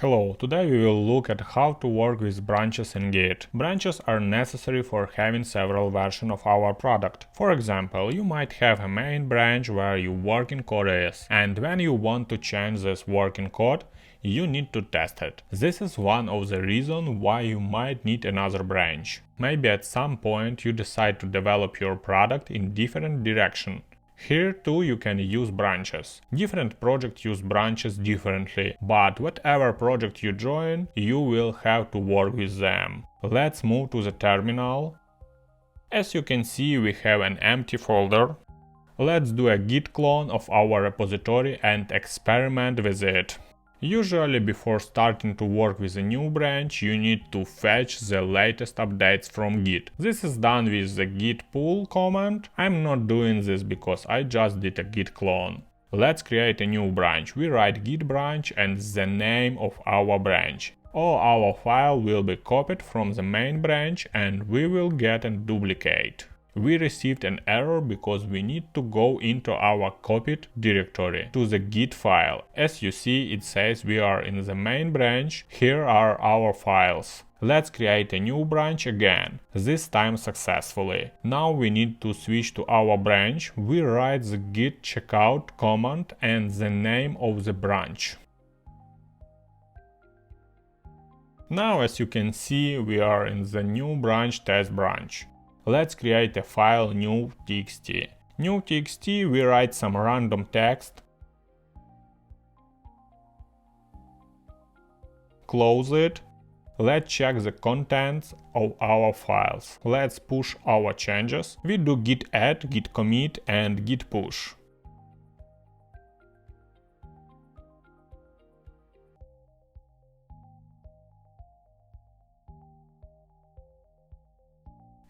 Hello, today we will look at how to work with branches in Git. Branches are necessary for having several versions of our product. For example, you might have a main branch where your working code is, and when you want to change this working code, you need to test it. This is one of the reasons why you might need another branch. Maybe at some point you decide to develop your product in different direction. Here too you can use branches. Different projects use branches differently, but whatever project you join, you will have to work with them. Let's move to the terminal. As you can see, we have an empty folder. Let's do a git clone of our repository and experiment with it. Usually before starting to work with a new branch, you need to fetch the latest updates from Git. This is done with the git pull command. I'm not doing this because I just did a git clone. Let's create a new branch. We write git branch and the name of our branch. All our file will be copied from the main branch and we will get a duplicate. We received an error because we need to go into our copied directory to the Git file. As you see, it says we are in the main branch. Here are our files. Let's create a new branch again, this time successfully. Now we need to switch to our branch. We write the git checkout command and the name of the branch. Now, as you can see, we are in the new branch test branch. Let's create a file new.txt. New.txt, we write some random text. Close it. Let's check the contents of our files. Let's push our changes. We do git add, git commit and git push.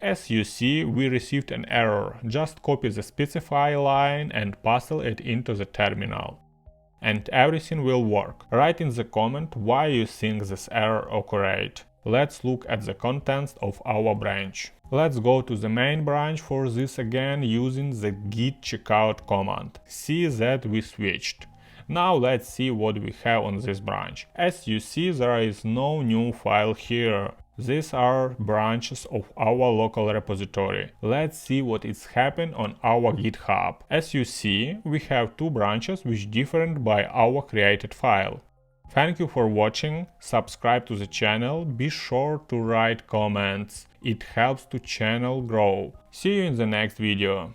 As you see, we received an error. Just copy the specify line and paste it into the terminal. And everything will work. Write in the comment why you think this error occurred. Let's look at the contents of our branch. Let's go to the main branch for this again using the git checkout command. See that we switched. Now let's see what we have on this branch. As you see, there is no new file here. These are branches of our local repository. Let's see what is happening on our GitHub. As you see, we have two branches which differ by our created file. Thank you for watching, subscribe to the channel, be sure to write comments. It helps to channel grow. See you in the next video.